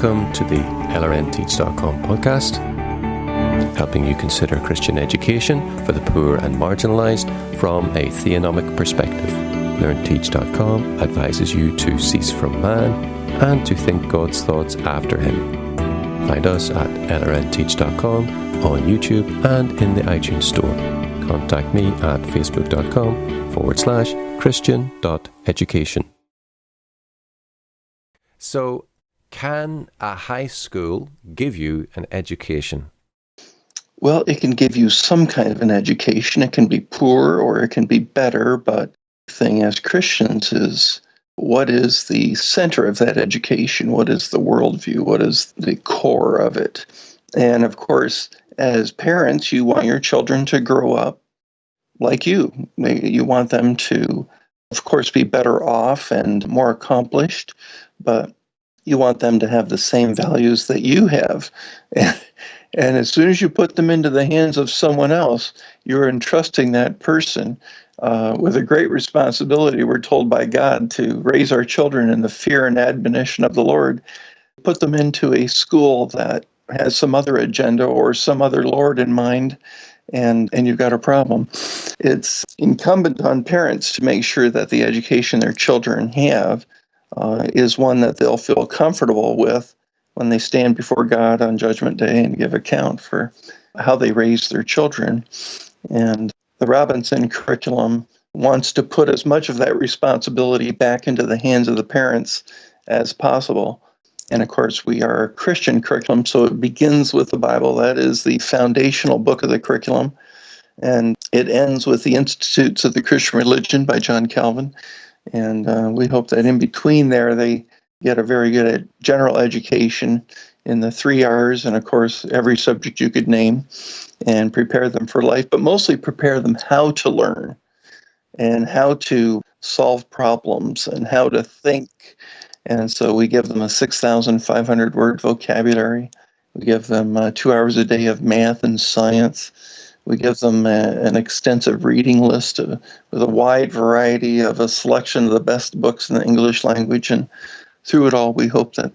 Welcome to the LRNteach.com podcast, helping you consider Christian education for the poor and marginalized from a theonomic perspective. LRNteach.com advises you to cease from man and to think God's thoughts after him. Find us at LRNteach.com on YouTube and in the iTunes Store. Contact me at facebook.com/Christian.education. So, can a high school give you an education? Well, it can give you some kind of an education. It can be poor or it can be better, but the thing as Christians is, what is the center of that education? What is the worldview? What is the core of it? And of course, as parents, you want your children to grow up like you. You want them to, of course, be better off and more accomplished, but you want them to have the same values that you have. And as soon as you put them into the hands of someone else, you're entrusting that person with a great responsibility. We're told by God to raise our children in the fear and admonition of the Lord. Put them into a school that has some other agenda or some other Lord in mind, and you've got a problem. It's incumbent on parents to make sure that the education their children have is one that they'll feel comfortable with when they stand before God on Judgment Day and give account for how they raise their children. And the Robson Curriculum wants to put as much of that responsibility back into the hands of the parents as possible. And of course, we are a Christian curriculum, so it begins with the Bible. That is the foundational book of the curriculum. And it ends with the Institutes of the Christian Religion by John Calvin. And we hope that in between there, they get a very good general education in the 3 R's, and of course, every subject you could name, and prepare them for life, but mostly prepare them how to learn and how to solve problems and how to think. And so we give them a 6,500 word vocabulary. We give them 2 hours a day of math and science. We give them an extensive reading list with a wide variety of a selection of the best books in the English language. And through it all, we hope that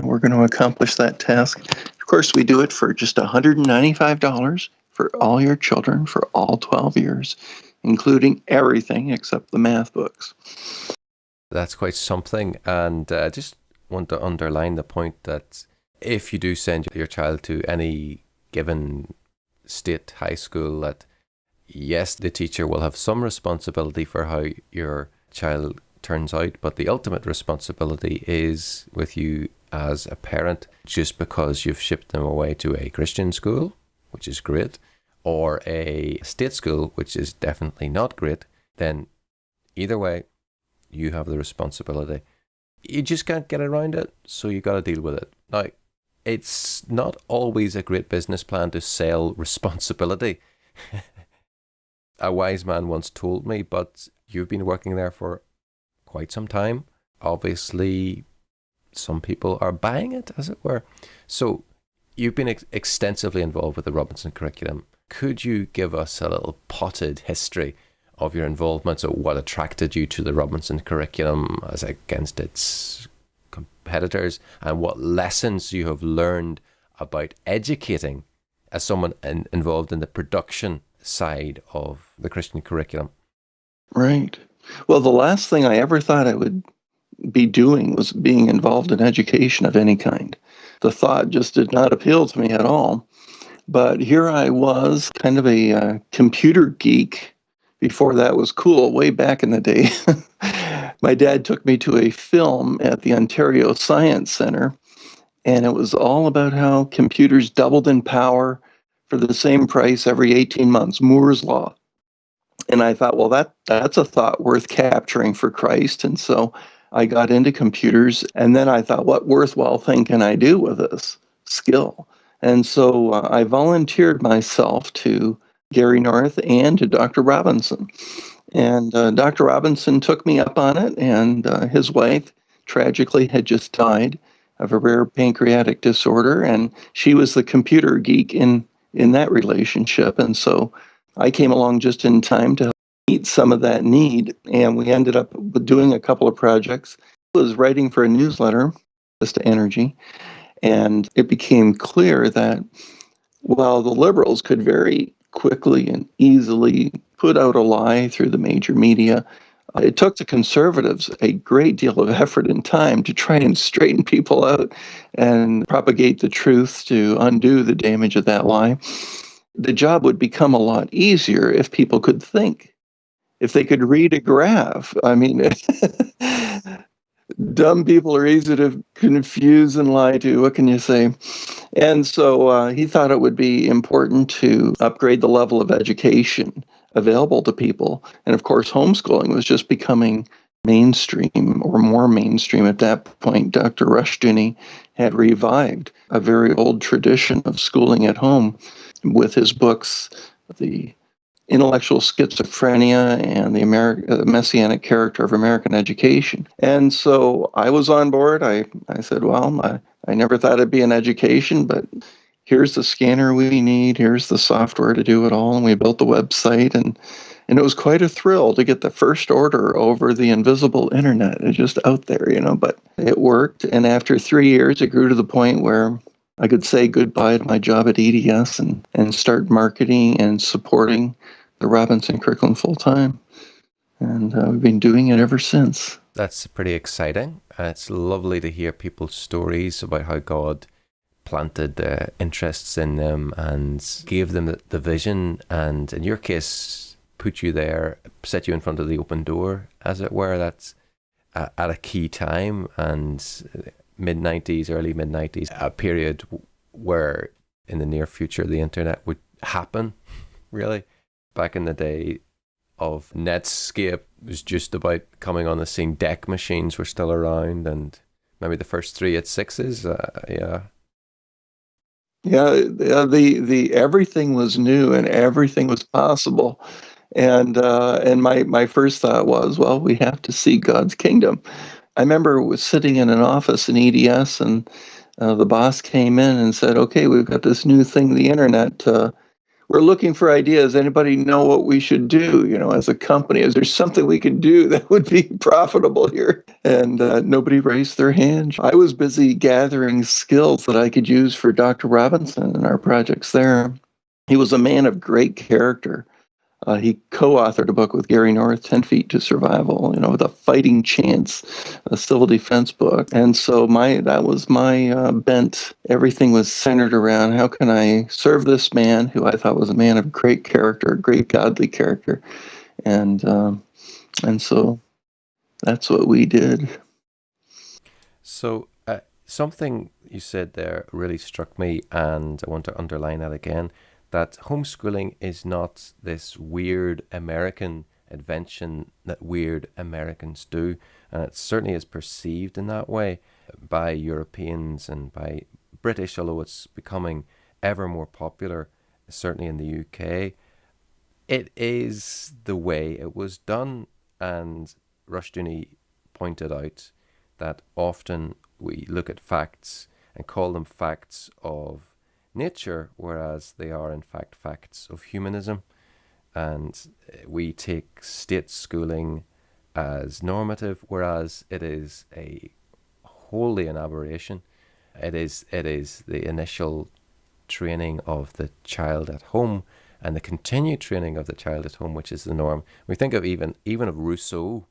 we're going to accomplish that task. Of course, we do it for just $195 for all your children for all 12 years, including everything except the math books. That's quite something. And I just want to underline the point that if you do send your child to any given state high school, that yes, the teacher will have some responsibility for how your child turns out, but the ultimate responsibility is with you as a parent. Just because you've shipped them away to a Christian school, which is great, or a state school, which is definitely not great, then either way, you have the responsibility. You just can't get around it, so you got to deal with it. Now, it's not always a great business plan to sell responsibility. A wise man once told me, but you've been working there for quite some time. Obviously, some people are buying it, as it were. So you've been extensively involved with the Robson Curriculum. Could you give us a little potted history of your involvement? So what attracted you to the Robson Curriculum as against its competitors, and what lessons you have learned about educating as someone involved in the production side of the Christian curriculum? Right. Well, the last thing I ever thought I would be doing was being involved in education of any kind. The thought just did not appeal to me at all. But here I was, kind of a computer geek. Before that was cool, way back in the day. My dad took me to a film at the Ontario Science Centre, and it was all about how computers doubled in power for the same price every 18 months, Moore's Law. And I thought, well, that's a thought worth capturing for Christ. And so I got into computers, and then I thought, what worthwhile thing can I do with this skill? And so I volunteered myself to Gary North and to Dr. Robson. And Dr. Robson took me up on it, and his wife tragically had just died of a rare pancreatic disorder, and she was the computer geek in that relationship. And so I came along just in time to meet some of that need, and we ended up doing a couple of projects. I was writing for a newsletter to energy. And it became clear that while the liberals could very quickly and easily put out a lie through the major media, it took the conservatives a great deal of effort and time to try and straighten people out and propagate the truth to undo the damage of that lie. The job would become a lot easier if people could think, if they could read a graph. I mean, dumb people are easy to confuse and lie to. What can you say? And so he thought it would be important to upgrade the level of education available to people. And of course, homeschooling was just becoming mainstream or more mainstream at that point. Dr. Rushdoony had revived a very old tradition of schooling at home with his books, The Intellectual Schizophrenia and the Messianic Character of American Education. And so I was on board. I said, well, I never thought it'd be an education, but here's the scanner we need, here's the software to do it all. And we built the website, and it was quite a thrill to get the first order over the invisible internet. It's just out there, but it worked. And after 3 years, it grew to the point where I could say goodbye to my job at EDS and start marketing and supporting the Robson Curriculum full time. And we've been doing it ever since. That's pretty exciting. It's lovely to hear people's stories about how God planted interests in them and gave them the vision, and in your case, put you there, set you in front of the open door, as it were. That's at a key time, and mid-90s, early mid-90s, a period where in the near future the internet would happen, really. Back in the day of Netscape was just about coming on the scene. DEC machines were still around, and maybe the first 386s, the everything was new and everything was possible. And my first thought was, well, we have to see God's kingdom. I remember was sitting in an office in EDS, and the boss came in and said, okay, we've got this new thing, the internet. We're looking for ideas. Anybody know what we should do, as a company? Is there something we can do that would be profitable here? And nobody raised their hand. I was busy gathering skills that I could use for Dr. Robinson and our projects there. He was a man of great character. He co-authored a book with Gary North, 10 Feet to Survival, with a fighting chance, a civil defense book. And so that was my bent. Everything was centered around how can I serve this man who I thought was a man of great character, great godly character. And so that's what we did. So something you said there really struck me, and I want to underline that again, that homeschooling is not this weird American invention that weird Americans do. And it certainly is perceived in that way by Europeans and by British, although it's becoming ever more popular, certainly in the UK. It is the way it was done. And Rushdoony pointed out that often we look at facts and call them facts of nature, whereas they are in fact facts of humanism, and we take state schooling as normative, whereas it is wholly an aberration. It is the initial training of the child at home and the continued training of the child at home, which is the norm. We think of even of Rousseau,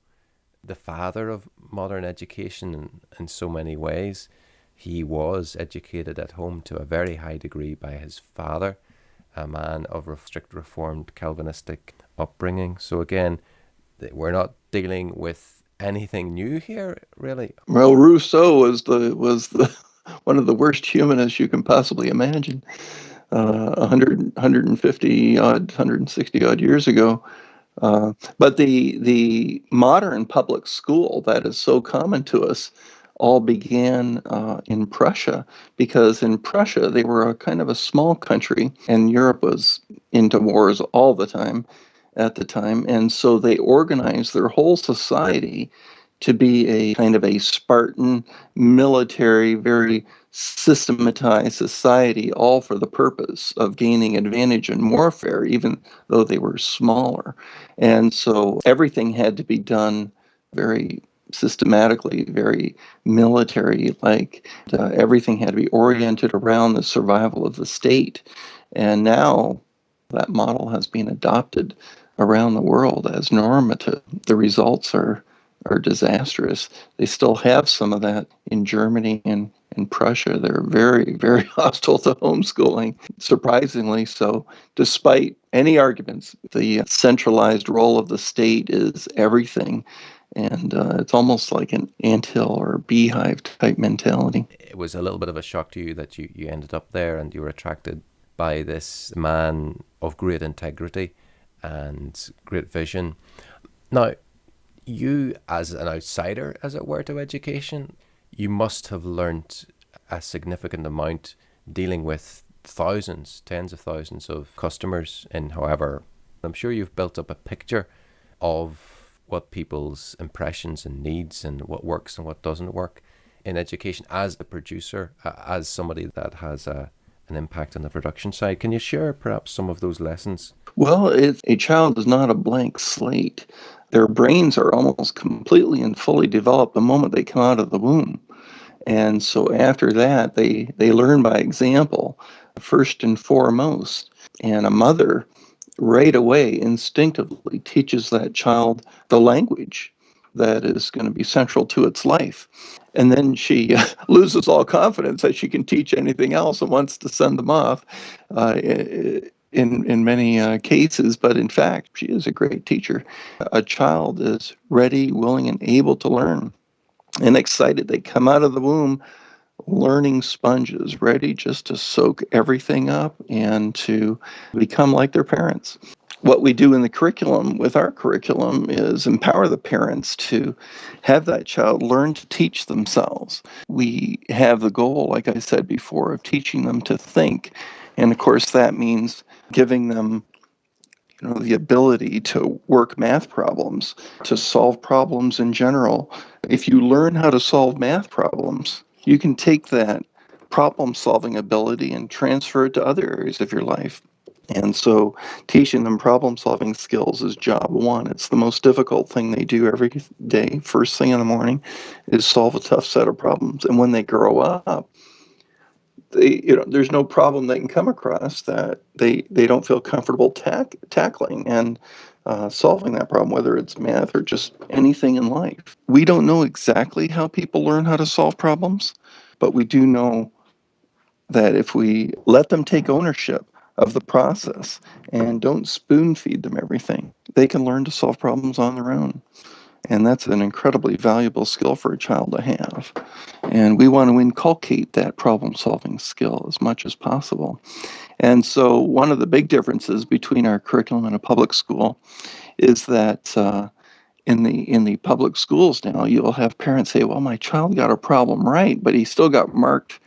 the father of modern education in so many ways. He was educated at home to a very high degree by his father, a man of strict Reformed Calvinistic upbringing. So again, we're not dealing with anything new here, really. Well, Rousseau was the one of the worst humanists you can possibly imagine. 150 odd, 160 odd years ago. But the modern public school that is so common to us all began in Prussia, because in Prussia they were a kind of a small country, and Europe was into wars all the time at the time, and so they organized their whole society to be a kind of a Spartan military, very systematized society, all for the purpose of gaining advantage in warfare, even though they were smaller. And so everything had to be done very systematically, very military-like. Everything had to be oriented around the survival of the state. And now that model has been adopted around the world as normative. The results are disastrous. They still have some of that in Germany and in Prussia. They're very, very hostile to homeschooling, surprisingly so. Despite any arguments, the centralized role of the state is everything. And it's almost like an anthill or beehive type mentality. It was a little bit of a shock to you that you ended up there and you were attracted by this man of great integrity and great vision. Now, you as an outsider, as it were, to education, you must have learnt a significant amount dealing with thousands, tens of thousands of customers in however. I'm sure you've built up a picture of what people's impressions and needs and what works and what doesn't work in education as a producer, as somebody that has an impact on the production side. Can you share perhaps some of those lessons? Well, a child is not a blank slate. Their brains are almost completely and fully developed the moment they come out of the womb. And so after that, they learn by example, first and foremost. And a mother right away instinctively teaches that child the language that is going to be central to its life. And then she loses all confidence that she can teach anything else and wants to send them off in many cases. But in fact, she is a great teacher. A child is ready, willing, and able to learn and excited. They come out of the womb learning sponges, ready just to soak everything up and to become like their parents. What we do in the curriculum with our curriculum is empower the parents to have that child learn to teach themselves. We have the goal, like I said before, of teaching them to think. And of course, that means giving them the ability to work math problems, to solve problems in general. If you learn how to solve math problems, you can take that problem-solving ability and transfer it to other areas of your life. And so teaching them problem-solving skills is job one. It's the most difficult thing they do every day. First thing in the morning is solve a tough set of problems. And when they grow up, there's no problem they can come across that they don't feel comfortable tackling and solving that problem, whether it's math or just anything in life. We don't know exactly how people learn how to solve problems, but we do know that if we let them take ownership of the process and don't spoon feed them everything, they can learn to solve problems on their own. And that's an incredibly valuable skill for a child to have. And we want to inculcate that problem-solving skill as much as possible. And so one of the big differences between our curriculum and a public school is that in the public schools now, you'll have parents say, well, my child got a problem right, but he still got marked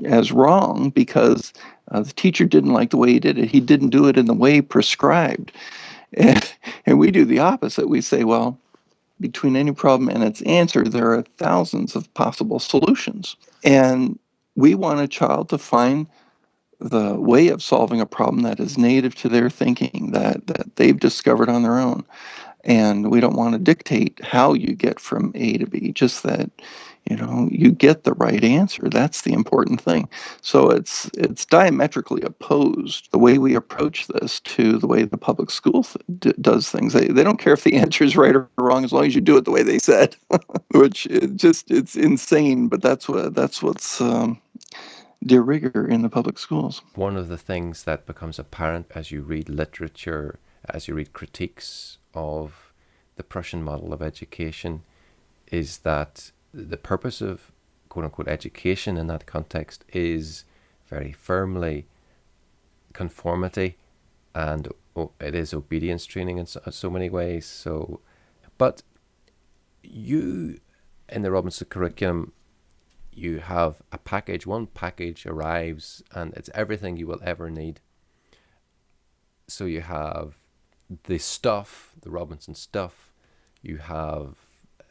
as wrong because the teacher didn't like the way he did it. He didn't do it in the way prescribed. And we do the opposite. We say, well, between any problem and its answer, there are thousands of possible solutions. And we want a child to find the way of solving a problem that is native to their thinking, that they've discovered on their own. And we don't want to dictate how you get from A to B, just that you get the right answer. That's the important thing. So it's diametrically opposed, the way we approach this, to the way the public school does things. They don't care if the answer is right or wrong as long as you do it the way they said, which it's insane. But that's what's de rigueur in the public schools. One of the things that becomes apparent as you read literature, as you read critiques of the Prussian model of education, is that the purpose of quote-unquote education in that context is very firmly conformity, and it is obedience training in so many ways. So, but you, in the Robson curriculum, you have a package. One package arrives and it's everything you will ever need. So you have the stuff, the Robinson stuff. You have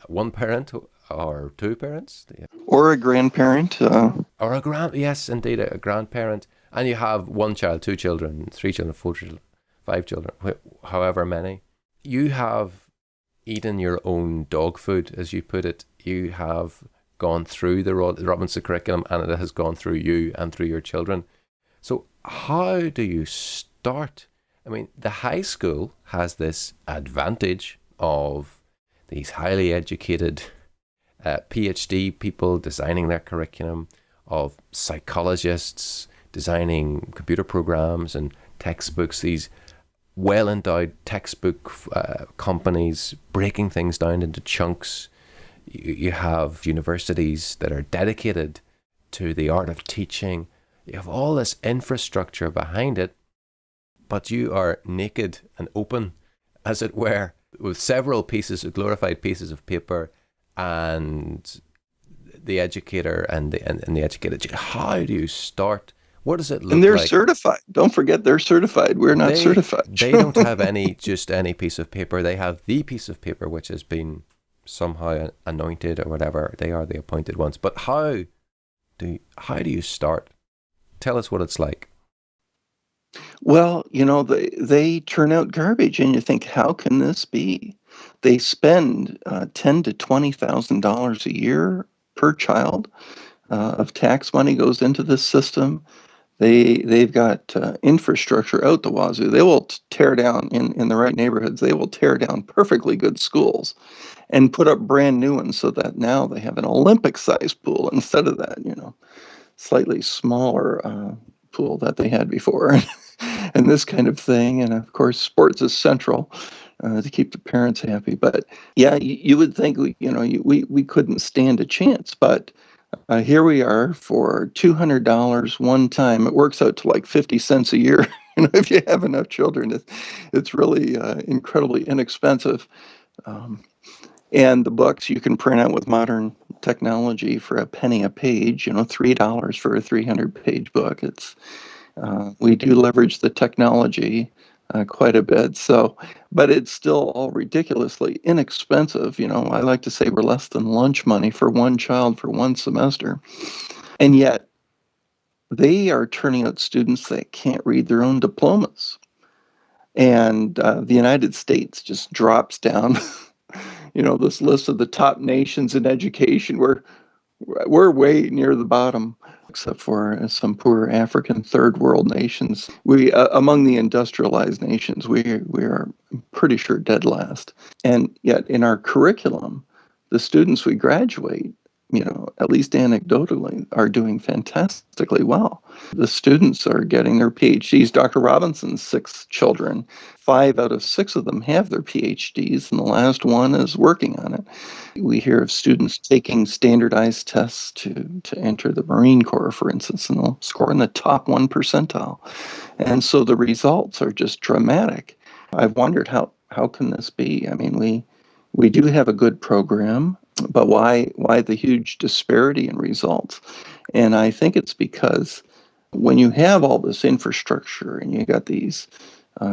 one parent or two parents, or a grandparent, or yes, indeed, a grandparent, and you have one child, two children, three children, four children, five children, however many. You have eaten your own dog food, as you put it. You have gone through the Robinson curriculum, and it has gone through you and through your children. So how do you start? I mean, the high school has this advantage of these highly educated PhD people designing their curriculum, of psychologists designing computer programs and textbooks, these well endowed textbook companies breaking things down into chunks. You have universities that are dedicated to the art of teaching. You have all this infrastructure behind it, but you are naked and open, as it were, with several glorified pieces of paper, and the educator and the educated. How do you start? What does it And look they're like? certified. Don't forget they're certified. We're not certified. They don't have just any piece of paper. They have the piece of paper which has been somehow anointed or whatever. They are the appointed ones. But how do you start? Tell us what it's like. Well, they turn out garbage, and you think, how can this be? They spend ten to $20,000 a year per child of tax money goes into this system. They've got infrastructure out the wazoo. They will tear down in the right neighborhoods. They will tear down perfectly good schools and put up brand new ones so that now they have an Olympic-sized pool instead of that, slightly smaller pool that they had before, and this kind of thing. And of course, sports is central to keep the parents happy. But yeah, you would think we couldn't stand a chance, but here we are for $200 one time. It works out to like 50 cents a year. If you have enough children, it's really incredibly inexpensive. Um, and the books you can print out with modern technology for a penny a page, $3 for a 300-page book. We do leverage the technology quite a bit. So, but it's still all ridiculously inexpensive. I like to say we're less than lunch money for one child for one semester. And yet they are turning out students that can't read their own diplomas. And the United States just drops down, this list of the top nations in education. We're way near the bottom, except for some poor African third world nations. We among the industrialized nations, we are pretty sure dead last. And yet in our curriculum, the students we graduate, at least anecdotally, are doing fantastically well. The students are getting their PhDs. Dr. Robinson's 6 children, 5 out of 6 of them have their PhDs, and the last one is working on it. We hear of students taking standardized tests to enter the Marine Corps, for instance, and they'll score in the top 1 percentile. And so the results are just dramatic. I've wondered how can this be? I mean, we do have a good program, but why the huge disparity in results? And I think it's because when you have all this infrastructure and you got these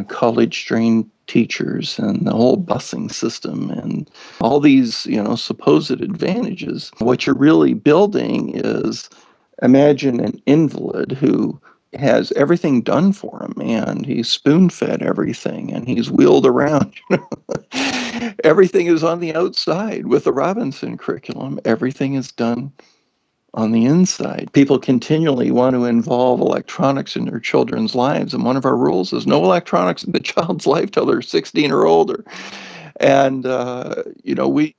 college-trained teachers and the whole busing system and all these, supposed advantages, what you're really building is, imagine an invalid who has everything done for him, and he's spoon-fed everything, and he's wheeled around. Everything is on the outside. With the Robinson curriculum, everything is done on the inside. People continually want to involve electronics in their children's lives, and one of our rules is no electronics in the child's life till they're 16 or older. And we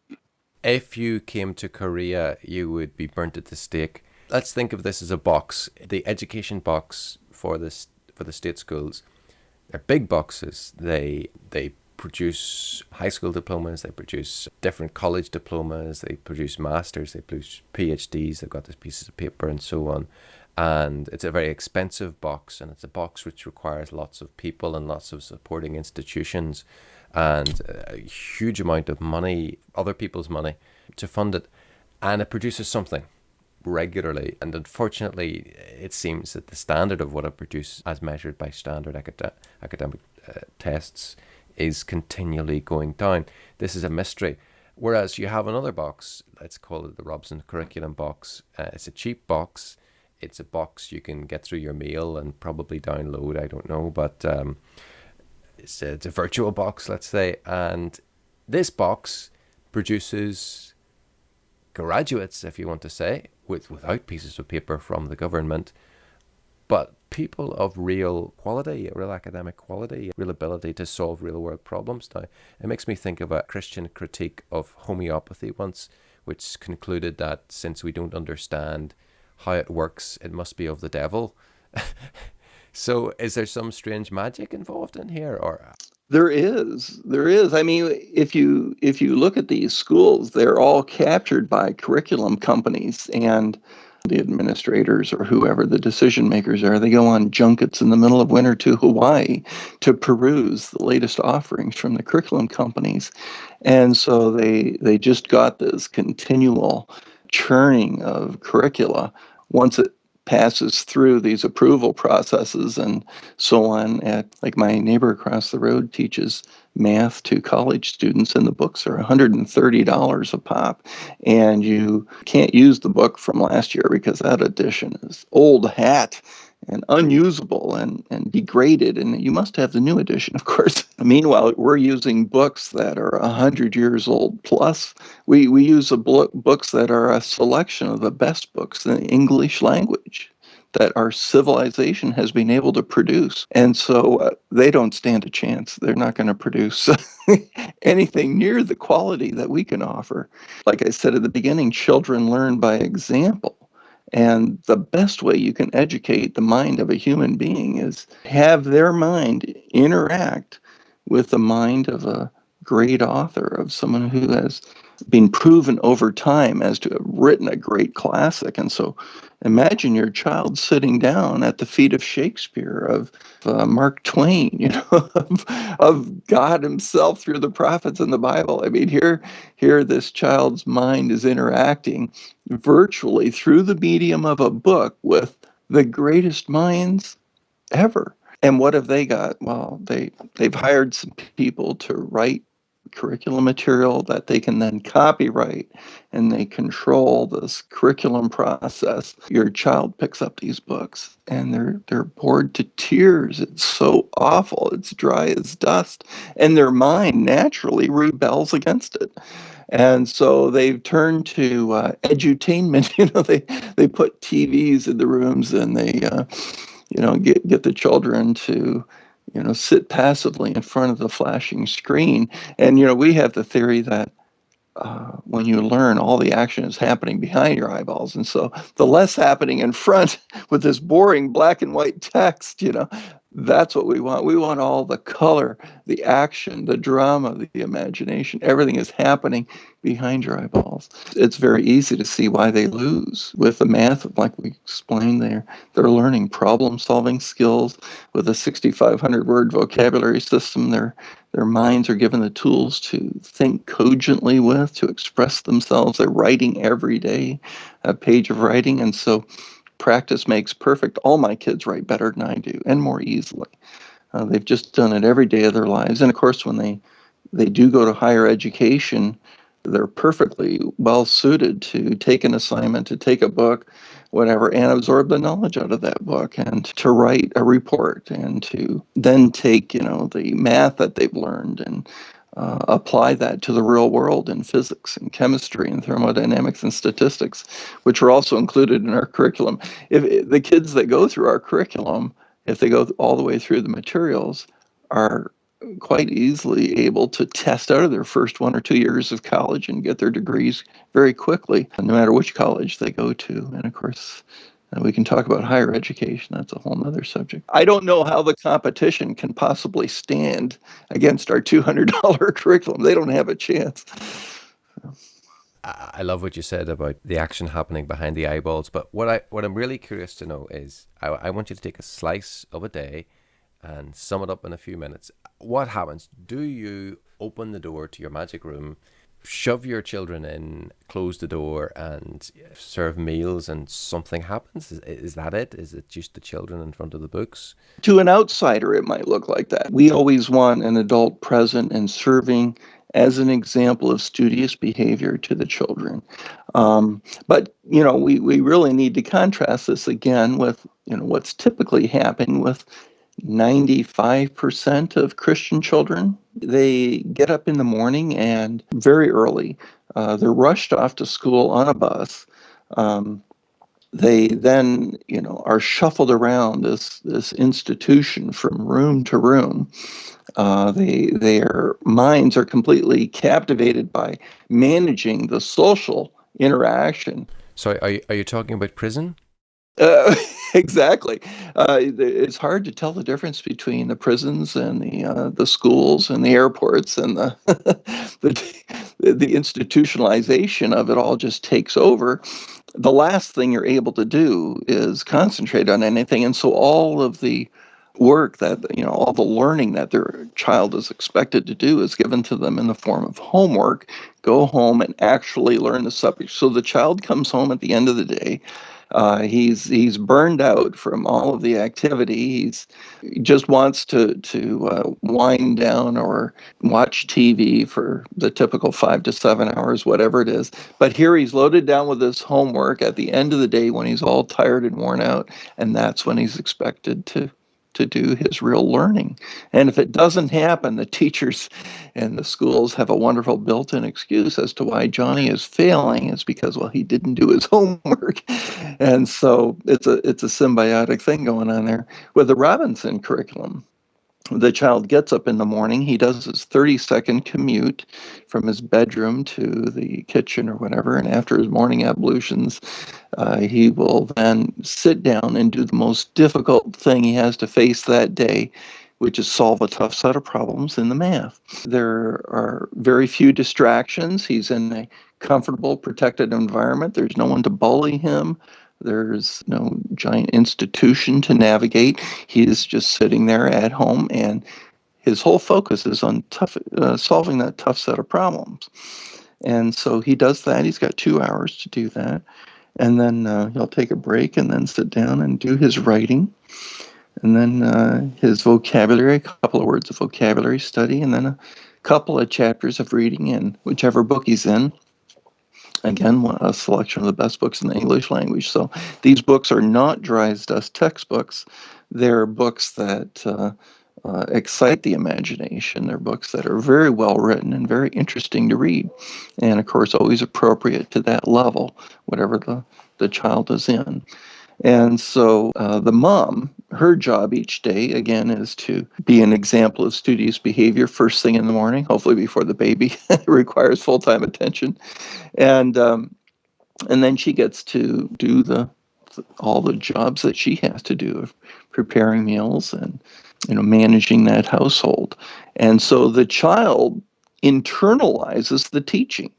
If you came to Korea, you would be burnt at the stake. Let's think of this as a box. The education box for the state schools. They're big boxes. They produce high school diplomas. They produce different college diplomas. They produce masters. They produce PhDs. They've got these pieces of paper and so on. And it's a very expensive box, and it's a box which requires lots of people and lots of supporting institutions and a huge amount of money, other people's money, to fund it. And it produces something regularly. And unfortunately, it seems that the standard of what it produces, as measured by standard academic tests, is continually going down. This is a mystery. Whereas you have another box, let's call it the Robson Curriculum Box. It's a cheap box. It's a box you can get through your mail and probably download, I don't know, but it's a virtual box, let's say, and This box produces graduates, if you want to say, without pieces of paper from the government, but people of real quality, real academic quality, real ability to solve real world problems. Now, it makes me think of a Christian critique of homeopathy once, which concluded that since we don't understand how it works, it must be of the devil. So, is there some strange magic involved in here, or? There is. There is. I mean, if you look at these schools, they're all captured by curriculum companies, and the administrators or whoever the decision makers are, they go on junkets in the middle of winter to Hawaii to peruse the latest offerings from the curriculum companies. And so they just got this continual churning of curricula once it passes through these approval processes and so on. At like my neighbor across the road teaches math to college students, and the books are $130 a pop, and you can't use the book from last year because that edition is old hat and unusable and degraded, and you must have the new edition, of course. Meanwhile, we're using books that are 100 years old plus. We use books that are a selection of the best books in the English language that our civilization has been able to produce. And so they don't stand a chance. They're not going to produce anything near the quality that we can offer. Like I said at the beginning, children learn by example. And the best way you can educate the mind of a human being is have their mind interact with the mind of a great author, of someone who has been proven over time as to have written a great classic. And so imagine your child sitting down at the feet of Shakespeare, of Mark Twain, of God himself through the prophets and the Bible. I mean, here this child's mind is interacting virtually through the medium of a book with the greatest minds ever. And what have they got? Well, they've hired some people to write curriculum material that they can then copyright, and they control this curriculum process. Your child picks up these books and they're bored to tears. It's so awful. It's dry as dust, and their mind naturally rebels against it. And so they've turned to edutainment. They put TVs in the rooms, and they get the children to sit passively in front of the flashing screen. And we have the theory that when you learn, all the action is happening behind your eyeballs, and so the less happening in front with this boring black and white text, that's what we want. We want all the color, the action, the drama, the imagination. Everything is happening behind your eyeballs. It's very easy to see why they lose with the math. Like we explained, they're learning problem-solving skills with a 6,500 word vocabulary system. Their minds are given the tools to think cogently with, to express themselves. They're writing every day, a page of writing, and so practice makes perfect. All my kids write better than I do, and more easily. They've just done it every day of their lives. And of course, when they do go to higher education, they're perfectly well suited to take an assignment, to take a book, whatever, and absorb the knowledge out of that book, and to write a report, and to then take, the math that they've learned and apply that to the real world in physics and chemistry and thermodynamics and statistics, which are also included in our curriculum. If the kids that go through our curriculum, if they go all the way through the materials, are quite easily able to test out of their first 1 or 2 years of college and get their degrees very quickly, no matter which college they go to. And of course, we can talk about higher education. That's a whole other subject. I don't know how the competition can possibly stand against our $200 curriculum. They don't have a chance. I love what you said about the action happening behind the eyeballs. But what I'm really curious to know is, I want you to take a slice of a day and sum it up in a few minutes. What happens? Do you open the door to your magic room, shove your children in, close the door, and serve meals, and something happens? Is that it? Is it just the children in front of the books? To an outsider, it might look like that. We always want an adult present and serving as an example of studious behavior to the children. But, we really need to contrast this again with, what's typically happening with 95% of Christian children They get up in the morning and very early. They're rushed off to school on a bus. Um, they then, are shuffled around this institution from room to room. Their minds are completely captivated by managing the social interaction. So are you talking about prison? Uh, exactly. It's hard to tell the difference between the prisons and the schools and the airports and the institutionalization of it all just takes over. The last thing you're able to do is concentrate on anything, and so all of the work that all the learning that their child is expected to do is given to them in the form of homework. Go home and actually learn the subject. So the child comes home at the end of the day. He's burned out from all of the activity. He just wants to wind down or watch TV for the typical 5 to 7 hours, whatever it is. But here he's loaded down with his homework at the end of the day when he's all tired and worn out, and that's when he's expected to do his real learning. And if it doesn't happen, the teachers and the schools have a wonderful built-in excuse as to why Johnny is failing. It's because, well, he didn't do his homework. And so it's a symbiotic thing going on there. With the Robinson curriculum, the child gets up in the morning, he does his 30-second commute from his bedroom to the kitchen or whatever, and after his morning ablutions, he will then sit down and do the most difficult thing he has to face that day, which is solve a tough set of problems in the math. There are very few distractions. He's in a comfortable, protected environment. There's no one to bully him. There's no giant institution to navigate. He is just sitting there at home, and his whole focus is on solving that tough set of problems. And so he does that. He's got 2 hours to do that. And then he'll take a break and then sit down and do his writing. And then his vocabulary, a couple of words of vocabulary study, and then a couple of chapters of reading in whichever book he's in. Again, a selection of the best books in the English language. So these books are not dry as dust textbooks. They're books that excite the imagination. They're books that are very well written and very interesting to read. And of course, always appropriate to that level, whatever the child is in. And so the mom, her job each day, again, is to be an example of studious behavior first thing in the morning, hopefully before the baby requires full-time attention. And um, and then she gets to do all the jobs that she has to do of preparing meals and managing that household. And so the child internalizes the teaching.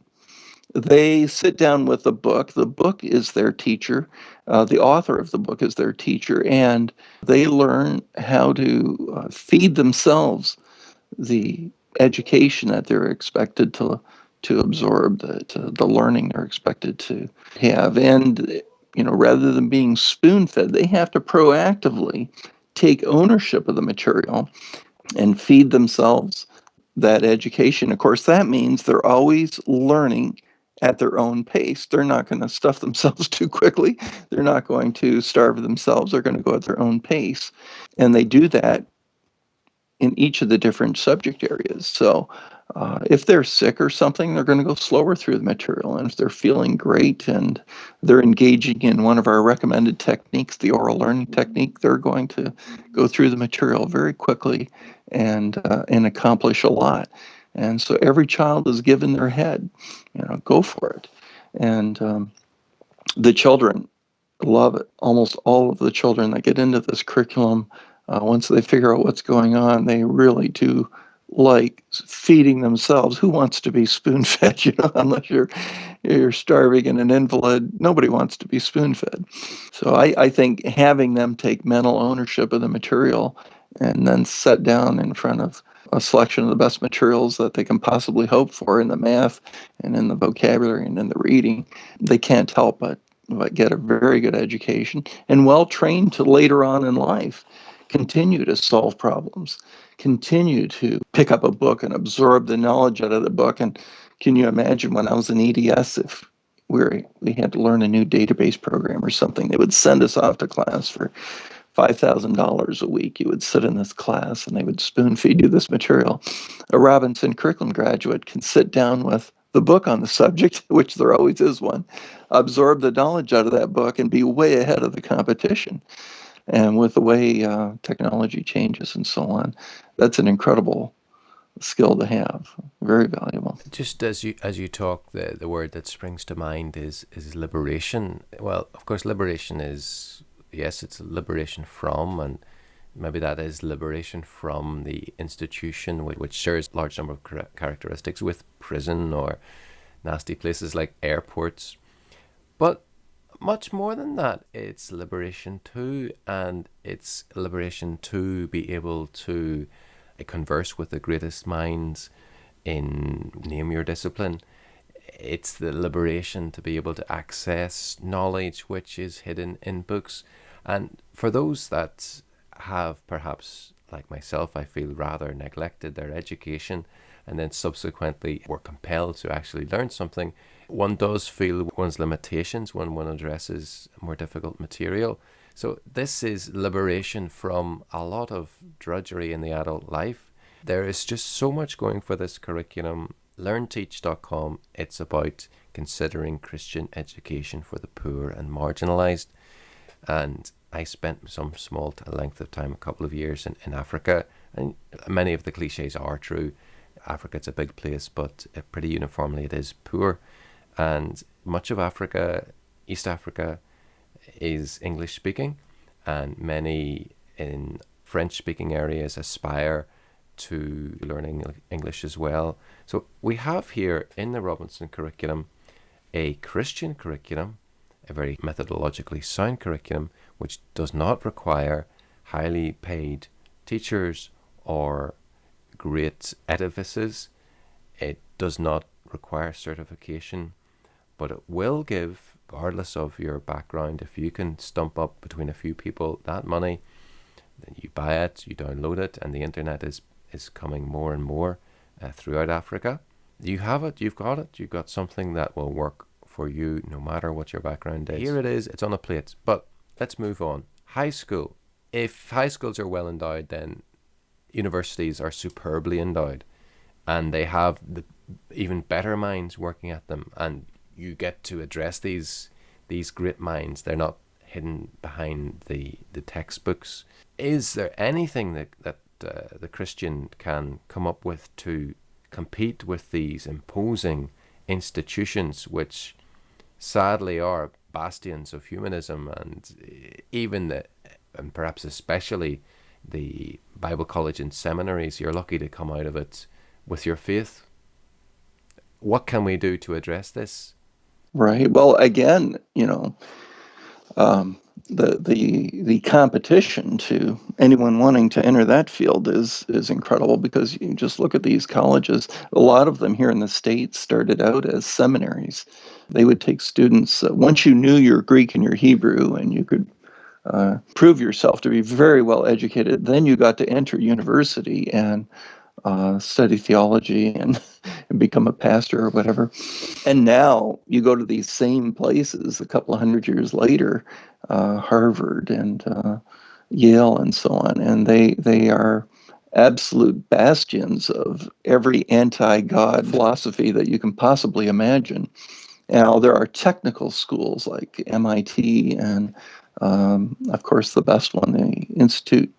They sit down with the book. The book is their teacher. The author of the book is their teacher, and they learn how to feed themselves the education that they're expected to absorb, the learning they're expected to have. And rather than being spoon-fed, they have to proactively take ownership of the material and feed themselves that education. Of course, that means they're always learning at their own pace. They're not going to stuff themselves too quickly. They're not going to starve themselves. They're going to go at their own pace. And they do that in each of the different subject areas. So if they're sick or something, they're going to go slower through the material. And if they're feeling great and they're engaging in one of our recommended techniques, the oral learning technique, they're going to go through the material very quickly and accomplish a lot. And so every child is given their head, go for it. And the children love it. Almost all of the children that get into this curriculum, once they figure out what's going on, they really do like feeding themselves. Who wants to be spoon-fed? Unless you're starving and an invalid, nobody wants to be spoon-fed. So I think having them take mental ownership of the material and then sit down in front of a selection of the best materials that they can possibly hope for in the math and in the vocabulary and in the reading, they can't help but get a very good education and well trained to later on in life continue to solve problems, continue to pick up a book and absorb the knowledge out of the book. And can you imagine when I was in EDS, if we had to learn a new database program or something, they would send us off to class for $5,000 a week. You would sit in this class and they would spoon feed you this material. A Robson Curriculum graduate can sit down with the book on the subject, which there always is one, absorb the knowledge out of that book and be way ahead of the competition. And with the way technology changes and so on, that's an incredible skill to have. Very valuable. Just as you talk, the word that springs to mind is liberation. Well, of course, liberation is, yes, it's liberation from, and maybe that is liberation from the institution which shares a large number of characteristics with prison or nasty places like airports. But much more than that, it's liberation too, and it's liberation to be able to converse with the greatest minds in name your discipline. It's the liberation to be able to access knowledge which is hidden in books. And for those that have perhaps, like myself, I feel rather neglected their education and then subsequently were compelled to actually learn something, one does feel one's limitations when one addresses more difficult material. So this is liberation from a lot of drudgery in the adult life. There is just so much going for this curriculum. LRNteach.com, it's about considering Christian education for the poor and marginalized. And I spent some small length of time, a couple of years in Africa, and many of the cliches are true. Africa, it's a big place, but pretty uniformly it is poor. And much of Africa, East Africa, is English speaking, and many in French speaking areas aspire to learning English as well. So we have here in the Robson curriculum a Christian curriculum, a very methodologically sound curriculum, which does not require highly paid teachers or great edifices. It does not require certification, but it will give, regardless of your background, if you can stump up between a few people that money, then you buy it, you download it, and the internet is coming more and more throughout Africa. You have it, you've got something that will work for you no matter what your background is. Here it is, it's on a plate. But let's move on. High school. If high schools are well endowed, then universities are superbly endowed, and they have even better minds working at them, and you get to address these great minds. They're not hidden behind the textbooks. Is there anything that the Christian can come up with to compete with these imposing institutions, which sadly are bastions of humanism, and even and perhaps especially the Bible college and seminaries? You're lucky to come out of it with your faith. What can we do to address this? Right. Well, again, the competition to anyone wanting to enter that field is incredible, because you just look at these colleges. A lot of them here in the States started out as seminaries. They would take students, once you knew your Greek and your Hebrew and you could prove yourself to be very well educated, then you got to enter university and study theology and become a pastor or whatever. And now you go to these same places a couple of hundred years later, Harvard and Yale and so on, and they are absolute bastions of every anti-God philosophy that you can possibly imagine. Now, there are technical schools like MIT and, of course, the best one, the Institute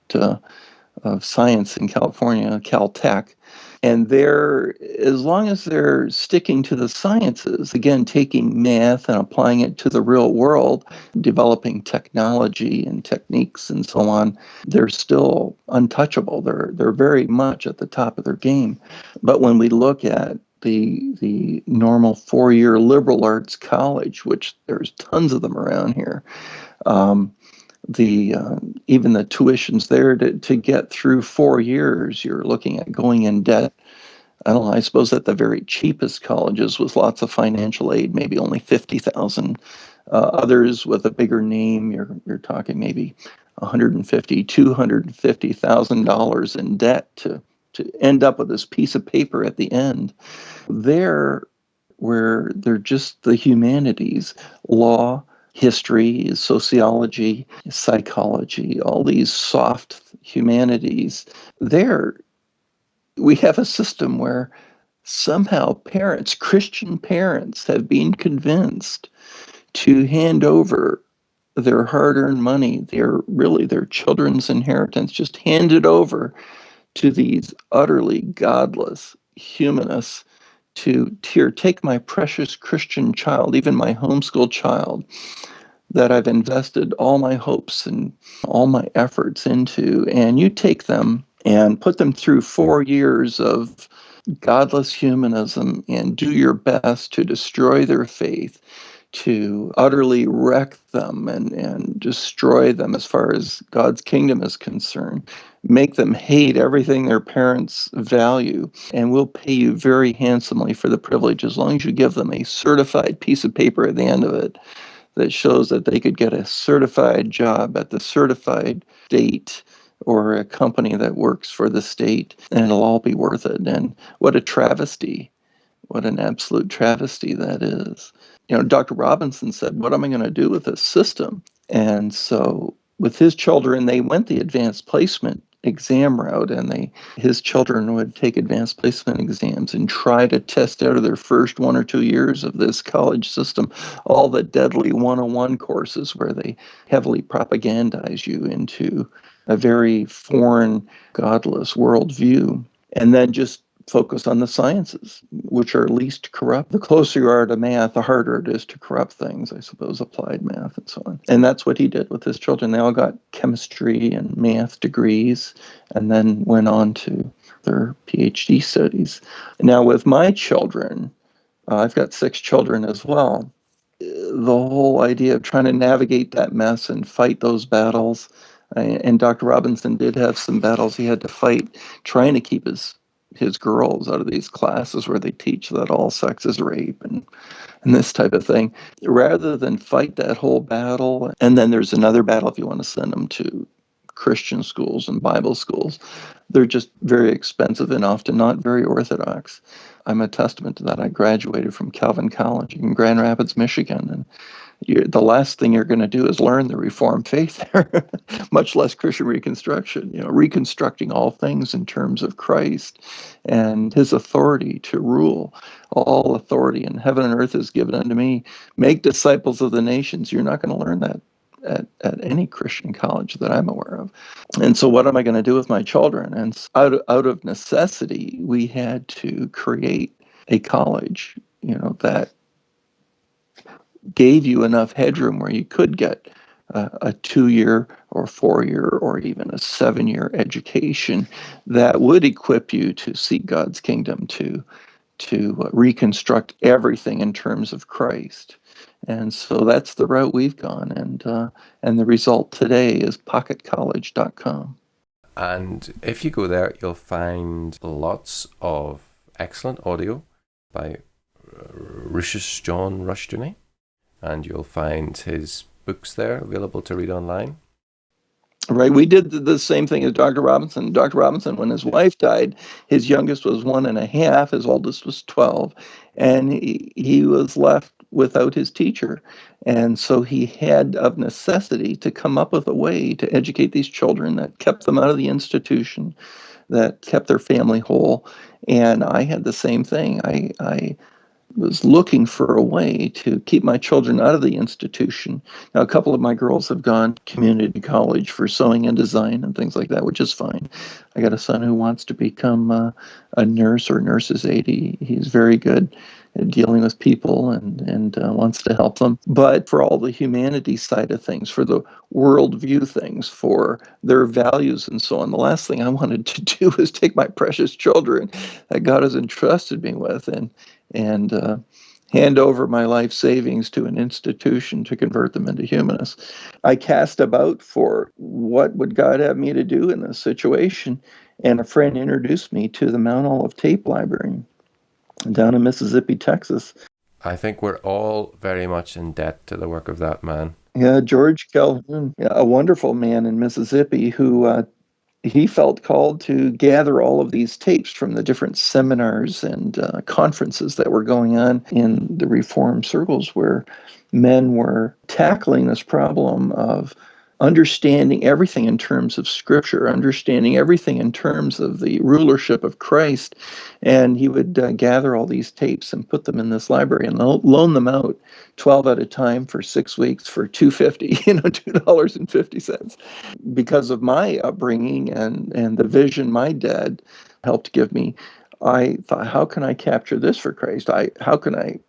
of Science in California, Caltech. And they're, as long as they're sticking to the sciences, again, taking math and applying it to the real world, developing technology and techniques and so on, they're still untouchable. They're very much at the top of their game. But when we look at the normal 4-year liberal arts college, which there's tons of them around here, the even the tuitions there to get through 4 years, you're looking at going in debt. I don't know, I suppose at the very cheapest colleges with lots of financial aid, maybe only 50,000. Others with a bigger name, you're talking maybe $250,000 in debt to end up with this piece of paper at the end. There, where they're just the humanities, law, history, sociology, psychology, all these soft humanities. There, we have a system where somehow parents, Christian parents, have been convinced to hand over their hard-earned money, their children's inheritance, just hand it over to these utterly godless humanists to, here, take my precious Christian child, even my homeschool child, that I've invested all my hopes and all my efforts into, and you take them and put them through 4 years of godless humanism and do your best to destroy their faith, to utterly wreck them and destroy them as far as God's kingdom is concerned, make them hate everything their parents value, and we'll pay you very handsomely for the privilege as long as you give them a certified piece of paper at the end of it that shows that they could get a certified job at the certified state or a company that works for the state, and it'll all be worth it. And what a travesty. What an absolute travesty that is. Dr. Robinson said, what am I going to do with this system? And so with his children, they went the advanced placement exam route, and his children would take advanced placement exams and try to test out of their first 1 or 2 years of this college system all the deadly 101 courses where they heavily propagandize you into a very foreign, godless worldview, and then just focus on the sciences, which are least corrupt. The closer you are to math, the harder it is to corrupt things, I suppose, applied math and so on. And that's what he did with his children. They all got chemistry and math degrees and then went on to their PhD studies. Now, with my children, I've got 6 children as well. The whole idea of trying to navigate that mess and fight those battles, and Dr. Robinson did have some battles he had to fight trying to keep his girls out of these classes where they teach that all sex is rape and this type of thing, rather than fight that whole battle. And then there's another battle if you want to send them to Christian schools and Bible schools. They're just very expensive and often not very orthodox. I'm a testament to that. I graduated from Calvin College in Grand Rapids, Michigan, and the last thing you're going to do is learn the Reformed faith there, much less Christian Reconstruction, reconstructing all things in terms of Christ and his authority to rule. All authority in heaven and earth is given unto me. Make disciples of the nations. You're not going to learn that at any Christian college that I'm aware of. And so what am I going to do with my children? And out of necessity, we had to create a college, that gave you enough headroom where you could get a 2-year or 4-year or even a 7-year education that would equip you to seek God's kingdom, to reconstruct everything in terms of Christ. And so that's the route we've gone, and the result today is pocketcollege.com. And if you go there, you'll find lots of excellent audio by Rushus John Rushdoony, and you'll find his books there available to read online. Right. We did the same thing as Dr. Robinson. Dr. Robinson, when his wife died, his youngest was 1.5, his oldest was 12, and he was left without his teacher. And so he had, of necessity, to come up with a way to educate these children that kept them out of the institution, that kept their family whole. And I had the same thing. I was looking for a way to keep my children out of the institution. Now, a couple of my girls have gone to community college for sewing and design and things like that, which is fine. I got a son who wants to become a nurse or nurse's aide. He's very good at dealing with people and wants to help them. But for all the humanities side of things, for the worldview things, for their values and so on, the last thing I wanted to do was take my precious children that God has entrusted me with and hand over my life savings to an institution to convert them into humanists. I cast about for what would God have me to do in this situation, and a friend introduced me to the Mount Olive Tape Library down in Mississippi, Texas. I think we're all very much in debt to the work of that man. Yeah, George Calhoun, yeah, a wonderful man in Mississippi who he felt called to gather all of these tapes from the different seminars and conferences that were going on in the Reformed circles where men were tackling this problem of understanding everything in terms of Scripture, understanding everything in terms of the rulership of Christ. And he would gather all these tapes and put them in this library and loan them out 12 at a time for 6 weeks for $2.50, $2.50. Because of my upbringing and the vision my dad helped give me, I thought, how can I capture this for Christ? How can I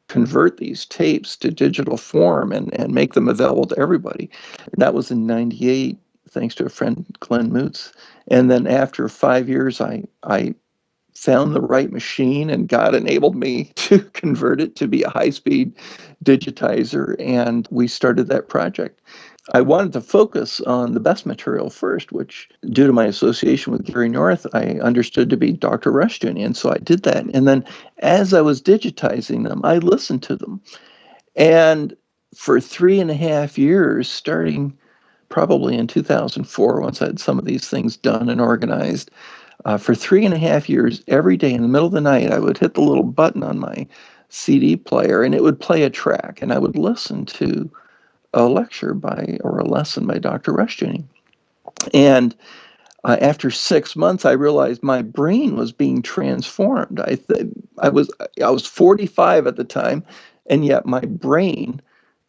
convert these tapes to digital form and make them available to everybody? And that was in 98, thanks to a friend, Glenn Moots. And then after 5 years, I found the right machine, and God enabled me to convert it to be a high-speed digitizer, and we started that project. I wanted to focus on the best material first, which, due to my association with Gary North, I understood to be Dr. Rushdoony, and so I did that. And then as I was digitizing them, I listened to them. And for 3.5 years, starting probably in 2004, once I had some of these things done and organized, for 3.5 years, every day in the middle of the night, I would hit the little button on my CD player and it would play a track, and I would listen to a lecture by or a lesson by Dr. Rushdoony. And after 6 months, I realized my brain was being transformed. I was 45 at the time, and yet my brain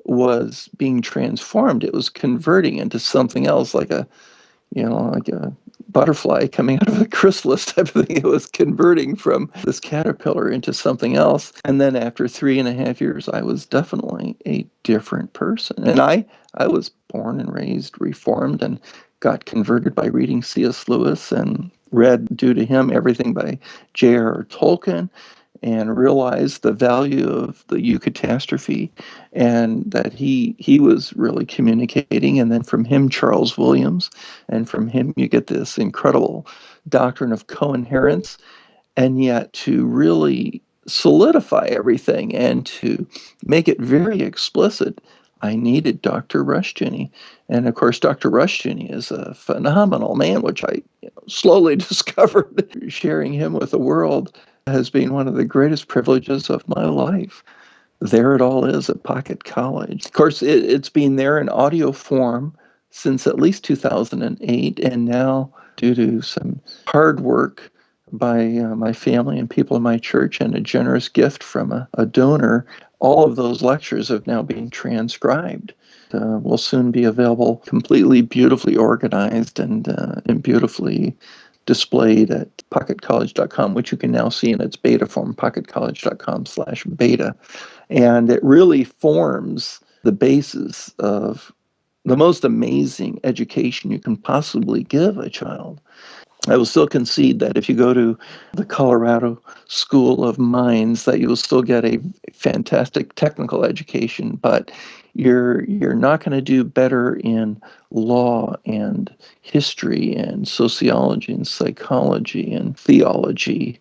was being transformed. It was converting into something else, like a butterfly coming out of a chrysalis type of thing. It was converting from this caterpillar into something else. And then after 3.5 years, I was definitely a different person. And I was born and raised Reformed and got converted by reading C.S. Lewis and read, due to him, everything by J.R.R. Tolkien, and realized the value of the eucatastrophe, and that he was really communicating. And then from him, Charles Williams, and from him you get this incredible doctrine of coherence. And yet, to really solidify everything and to make it very explicit, I needed Dr. Rushdoony. And of course, Dr. Rushdoony is a phenomenal man, which I slowly discovered. Sharing him with the world has been one of the greatest privileges of my life. There it all is at Pocket College. Of course, it's been there in audio form since at least 2008, and now, due to some hard work by my family and people in my church and a generous gift from a donor, all of those lectures have now been transcribed. Will soon be available, completely beautifully organized and beautifully displayed at pocketcollege.com, which you can now see in its beta form, pocketcollege.com/beta. And it really forms the basis of the most amazing education you can possibly give a child. I will still concede that if you go to the Colorado School of Mines, that you will still get a fantastic technical education, but you're not going to do better in law and history and sociology and psychology and theology.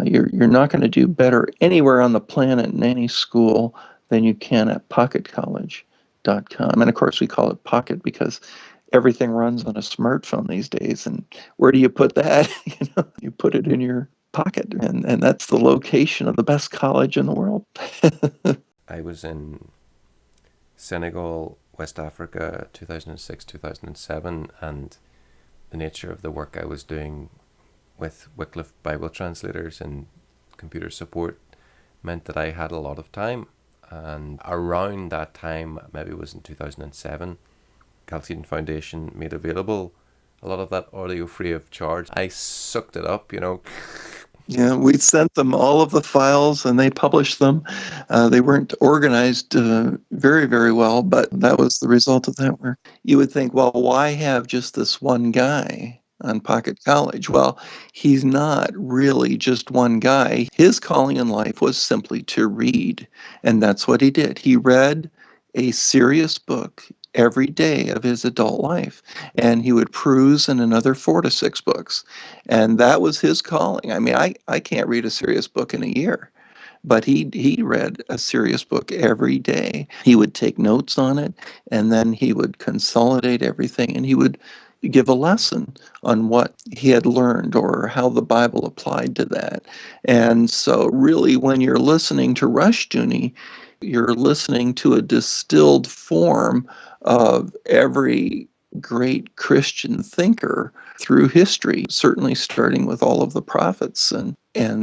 You're not going to do better anywhere on the planet in any school than you can at pocketcollege.com. And of course, we call it Pocket because everything runs on a smartphone these days. And where do you put that? You put it in your pocket, and that's the location of the best college in the world. I was in Senegal, West Africa, 2006, 2007, and the nature of the work I was doing with Wycliffe Bible translators and computer support meant that I had a lot of time. And around that time, maybe it was in 2007, Chalcedon Foundation made available a lot of that audio free of charge. I sucked it up, Yeah, we sent them all of the files and they published them. They weren't organized very, very well, but that was the result of that work. You would think, well, why have just this one guy on Pocket College? Well, he's not really just one guy. His calling in life was simply to read, and that's what he did. He read a serious book every day of his adult life, and he would peruse in another 4 to 6 books. And that was his calling. I mean, I can't read a serious book in a year, but he read a serious book every day. He would take notes on it, and then he would consolidate everything, and give a lesson on what he had learned or how the Bible applied to that. And so really when you're listening to Rushdoony, you're listening to a distilled form of every great Christian thinker through history, certainly starting with all of the prophets and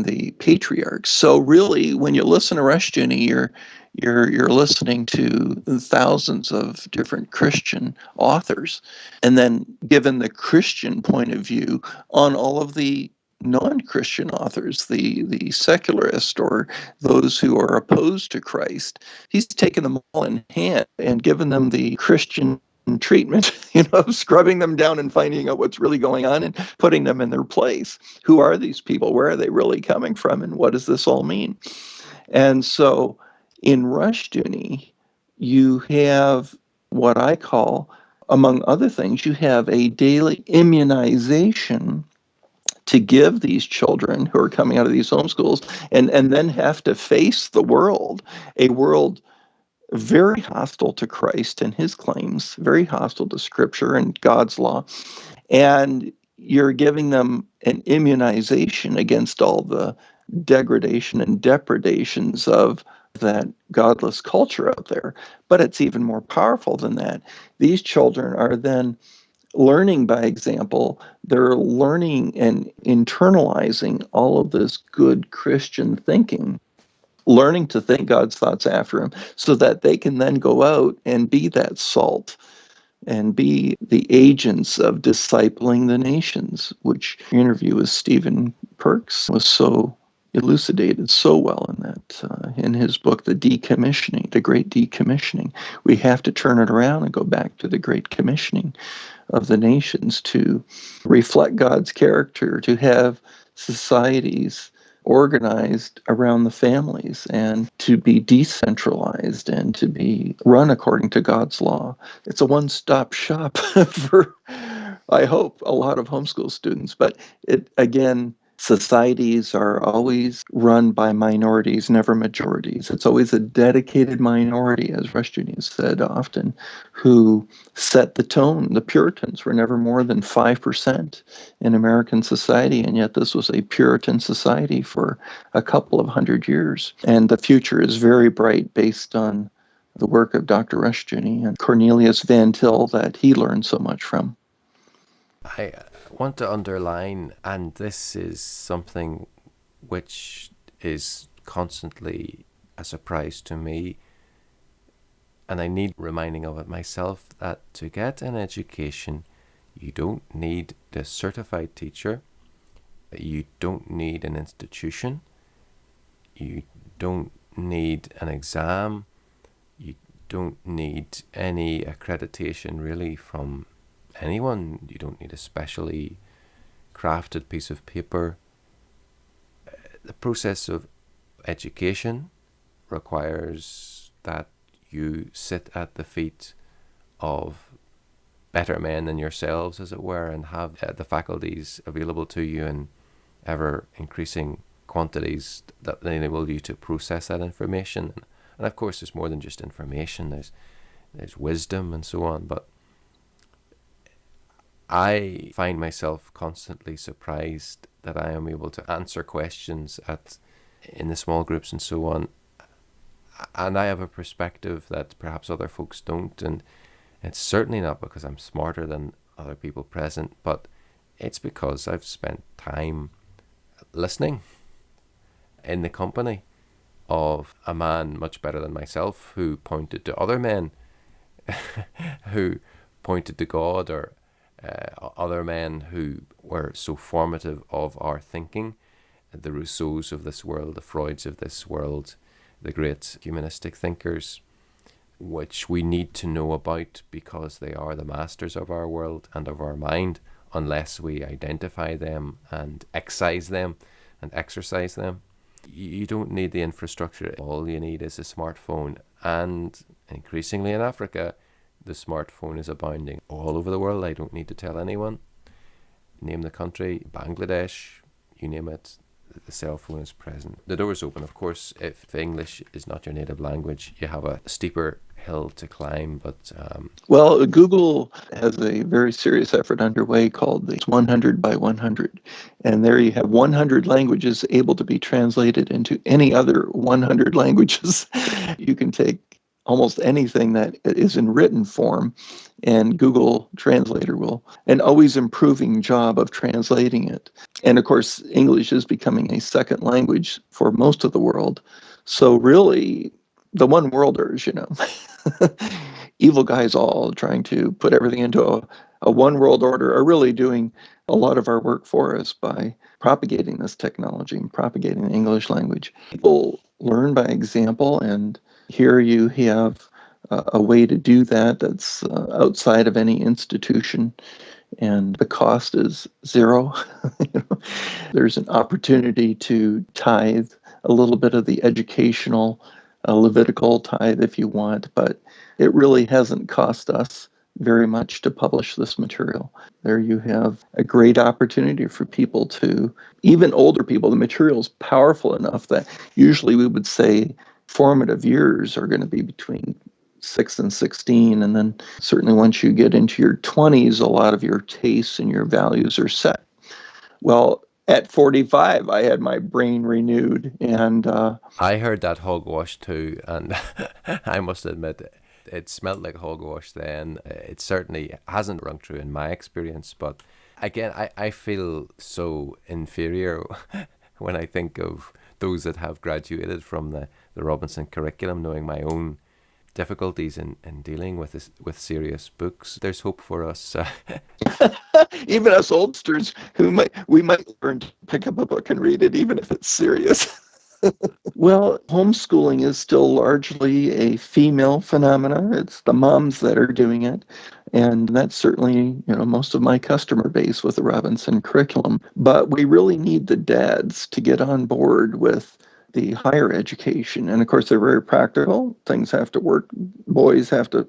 the patriarchs. So really when you listen to Rushdoony, you're listening to thousands of different Christian authors, and then given the Christian point of view on all of the non-Christian authors, the secularist or those who are opposed to Christ, he's taken them all in hand and given them the Christian treatment, scrubbing them down and finding out what's really going on and putting them in their place. Who are these people? Where are they really coming from? And what does this all mean? And so in Rushdoony, you have what I call, among other things, you have a daily immunization to give these children who are coming out of these homeschools and then have to face the world, a world very hostile to Christ and his claims, very hostile to Scripture and God's law. And you're giving them an immunization against all the degradation and depredations of that godless culture out there. But it's even more powerful than that. These children are then learning by example. They're learning and internalizing all of this good Christian thinking, learning to think God's thoughts after him so that they can then go out and be that salt and be the agents of discipling the nations, which interview with Stephen Perks was so elucidated so well in that in his book, The Decommissioning, The Great Decommissioning. We have to turn it around and go back to the Great Commissioning of the nations to reflect God's character, to have societies organized around the families and to be decentralized and to be run according to God's law. It's a one-stop shop for, I hope, a lot of homeschool students. But it, again, societies are always run by minorities, never majorities. It's always a dedicated minority, as Rushdoony has said often, who set the tone. The Puritans were never more than 5% in American society, and yet this was a Puritan society for a couple of hundred years. And the future is very bright based on the work of Dr. Rushdoony and Cornelius Van Til that he learned so much from. I want to underline, and this is something which is constantly a surprise to me, and I need reminding of it myself, that to get an education, you don't need the certified teacher, you don't need an institution, you don't need an exam, you don't need any accreditation really from anyone. You don't need a specially crafted piece of paper. The process of education requires that you sit at the feet of better men than yourselves, as it were, and have the faculties available to you in ever increasing quantities that enable you to process that information. And of course, there's more than just information. There's wisdom and so on. But I find myself constantly surprised that I am able to answer questions in the small groups and so on. And I have a perspective that perhaps other folks don't. And it's certainly not because I'm smarter than other people present, but it's because I've spent time listening in the company of a man much better than myself who pointed to other men who pointed to God, or other men who were so formative of our thinking, the Rousseaus of this world, the Freuds of this world, the great humanistic thinkers, which we need to know about because they are the masters of our world and of our mind, unless we identify them and excise them and exercise them. You don't need the infrastructure. All you need is a smartphone, and increasingly in Africa, the smartphone is abounding all over the world. I don't need to tell anyone. Name the country, Bangladesh, you name it, the cell phone is present. The door is open, of course. If English is not your native language, you have a steeper hill to climb, but Well, Google has a very serious effort underway called the 100 by 100. And there you have 100 languages able to be translated into any other 100 languages. You can take almost anything that is in written form, and Google Translator will, an always improving job of translating it. And of course, English is becoming a second language for most of the world. So really, the one worlders, evil guys all trying to put everything into a one world order are really doing a lot of our work for us by propagating this technology and propagating the English language. People learn by example, and here you have a way to do that that's outside of any institution, and the cost is zero. There's an opportunity to tithe a little bit of the educational Levitical tithe if you want, but it really hasn't cost us very much to publish this material. There you have a great opportunity for people to, even older people, the material is powerful enough that usually we would say formative years are going to be between 6 and 16, and then certainly once you get into your 20s, a lot of your tastes and your values are set. Well, at 45, I had my brain renewed, and I heard that hogwash too, and I must admit, it smelled like hogwash then. It certainly hasn't rung true in my experience, but again, I feel so inferior when I think of those that have graduated from the Robson curriculum, knowing my own difficulties in dealing with with serious books. There's hope for us. even us oldsters we might learn to pick up a book and read it, even if it's serious. Well, homeschooling is still largely a female phenomena. It's the moms that are doing it. And that's certainly, most of my customer base with the Robson curriculum. But we really need the dads to get on board with the higher education. And of course, they're very practical. Things have to work. Boys have to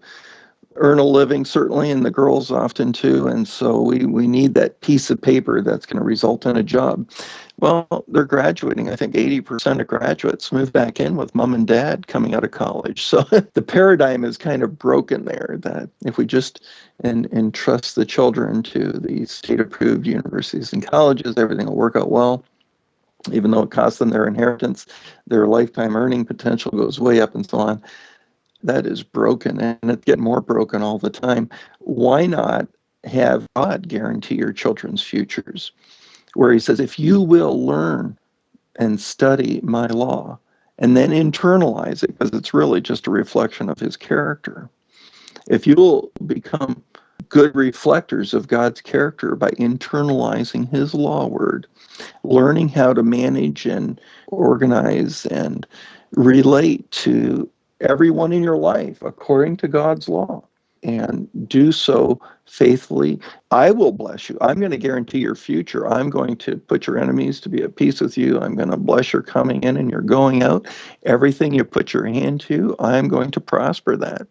earn a living, certainly, and the girls often too. And so we need that piece of paper that's going to result in a job. Well, they're graduating. I think 80% of graduates move back in with mom and dad coming out of college. So the paradigm is kind of broken there, that if we just entrust the children to the state-approved universities and colleges, everything will work out well. Even though it costs them their inheritance, their lifetime earning potential goes way up and so on. That is broken, and it's getting more broken all the time. Why not have God guarantee your children's futures? Where he says, if you will learn and study my law and then internalize it, because it's really just a reflection of his character. If you'll become good reflectors of God's character by internalizing his law word, learning how to manage and organize and relate to everyone in your life according to God's law, and do so faithfully, I will bless you. I'm going to guarantee your future. I'm going to put your enemies to be at peace with you. I'm going to bless your coming in and your going out. Everything you put your hand to, I'm going to prosper that.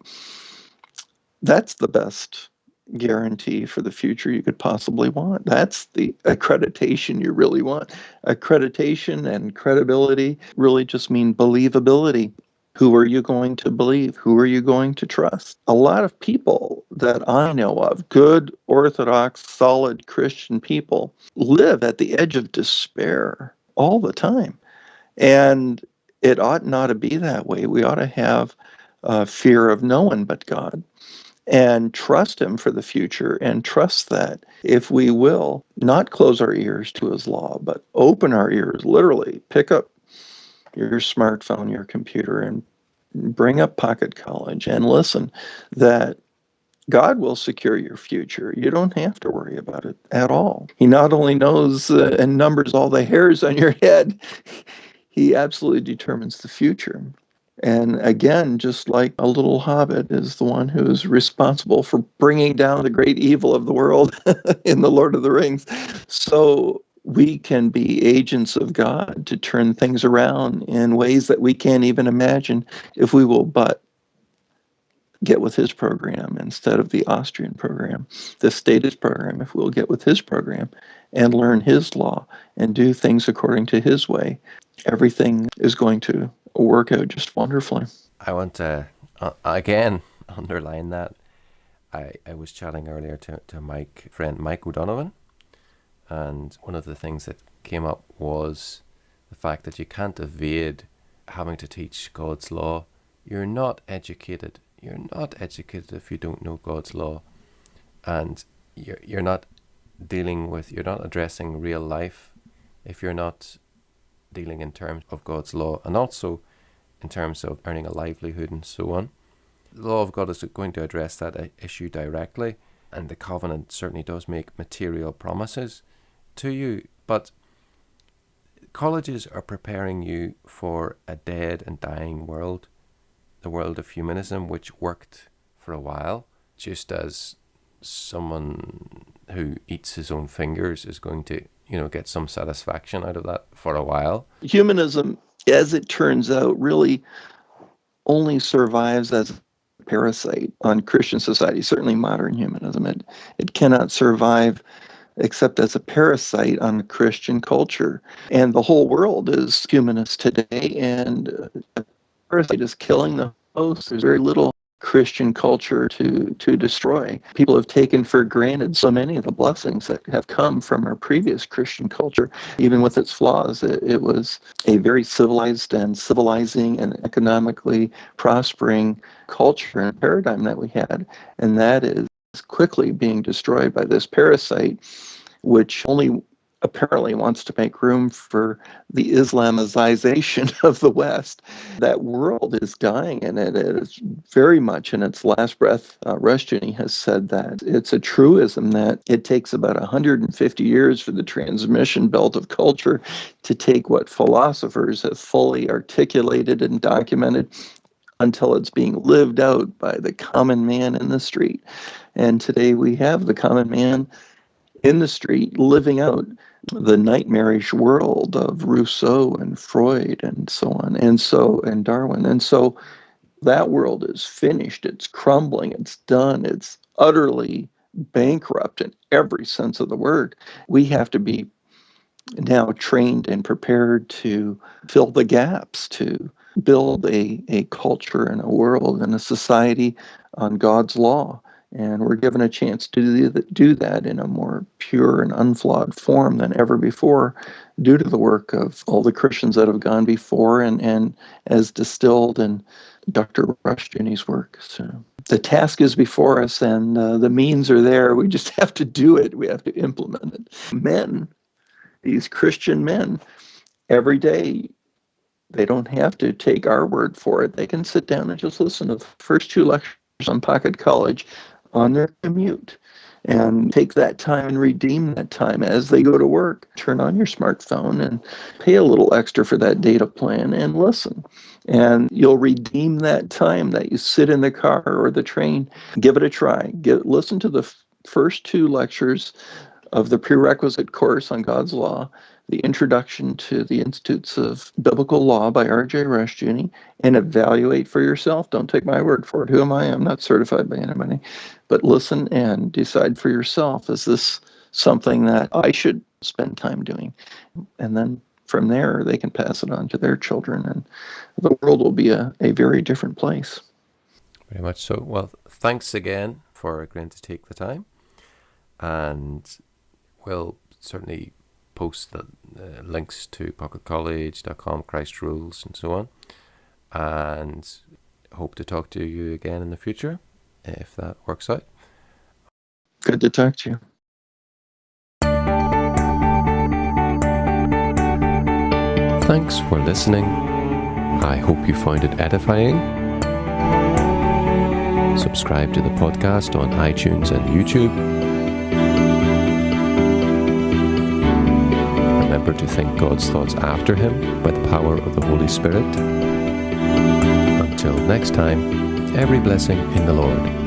That's the best guarantee for the future you could possibly want. That's the accreditation you really want. Accreditation and credibility really just mean believability. Who are you going to believe? Who are you going to trust? A lot of people that I know of, good, orthodox, solid Christian people, live at the edge of despair all the time. And it ought not to be that way. We ought to have fear of no one but God, and trust him for the future, and trust that if we will not close our ears to his law, but open our ears, literally pick up your smartphone, your computer, and bring up Pocket College and listen, that God will secure your future. You don't have to worry about it at all. He not only knows and numbers all the hairs on your head, he absolutely determines the future. And again, just like a little hobbit is the one who is responsible for bringing down the great evil of the world in the Lord of the Rings. So we can be agents of God to turn things around in ways that we can't even imagine if we will but get with his program instead of the Austrian program, the statist program. If we'll get with his program and learn his law and do things according to his way, everything is going to work out just wonderfully. I want to again, underline that. I was chatting earlier to friend Mike O'Donovan, and one of the things that came up was the fact that you can't evade having to teach God's law. You're not educated. You're not educated if you don't know God's law. And you're not you're not addressing real life if you're not dealing in terms of God's law, and also in terms of earning a livelihood and so on. The law of God is going to address that issue directly, and the covenant certainly does make material promises to you, but colleges are preparing you for a dead and dying world, the world of humanism, which worked for a while, just as someone who eats his own fingers is going to, get some satisfaction out of that for a while. Humanism, as it turns out, really only survives as a parasite on Christian society, certainly modern humanism. It cannot survive except as a parasite on Christian culture. And the whole world is humanist today, and a parasite is killing the host. There's very little Christian culture to destroy. People have taken for granted so many of the blessings that have come from our previous Christian culture, even with its flaws. It was a very civilized and civilizing and economically prospering culture and paradigm that we had, and that is quickly being destroyed by this parasite, which only apparently wants to make room for the Islamization of the West. That world is dying, and it is very much in its last breath. Rushdoony has said that it's a truism that it takes about 150 years for the transmission belt of culture to take what philosophers have fully articulated and documented until it's being lived out by the common man in the street. And today we have the common man in the street living out the nightmarish world of Rousseau and Freud and so on, and Darwin. And so that world is finished, it's crumbling, it's done, it's utterly bankrupt in every sense of the word. We have to be now trained and prepared to fill the gaps, to build a culture and a world and a society on God's law. And we're given a chance to do that in a more pure and unflawed form than ever before, due to the work of all the Christians that have gone before, and as distilled in Dr. Rushdoony's work. So the task is before us, and the means are there. We just have to do it. We have to implement it. Men, these Christian men, every day, they don't have to take our word for it. They can sit down and just listen to the first 2 lectures on Pocket College on their commute, and take that time and redeem that time as they go to work. Turn on your smartphone and pay a little extra for that data plan and listen. And you'll redeem that time that you sit in the car or the train. Give it a try. Listen to the first 2 lectures of the prerequisite course on God's Law, the Introduction to the Institutes of Biblical Law by R.J. Rushdoony, and evaluate for yourself. Don't take my word for it. Who am I? I'm not certified by anybody. But listen and decide for yourself, is this something that I should spend time doing? And then from there, they can pass it on to their children, and the world will be a very different place. Very much so. Well, thanks again for agreeing to take the time. And we'll certainly post the links to pocketcollege.com, Christ Rules, and so on. And hope to talk to you again in the future, if that works out. Good to talk to you. Thanks for listening. I hope you found it edifying. Subscribe to the podcast on iTunes and YouTube. Remember to think God's thoughts after Him by the power of the Holy Spirit. Until next time, every blessing in the Lord.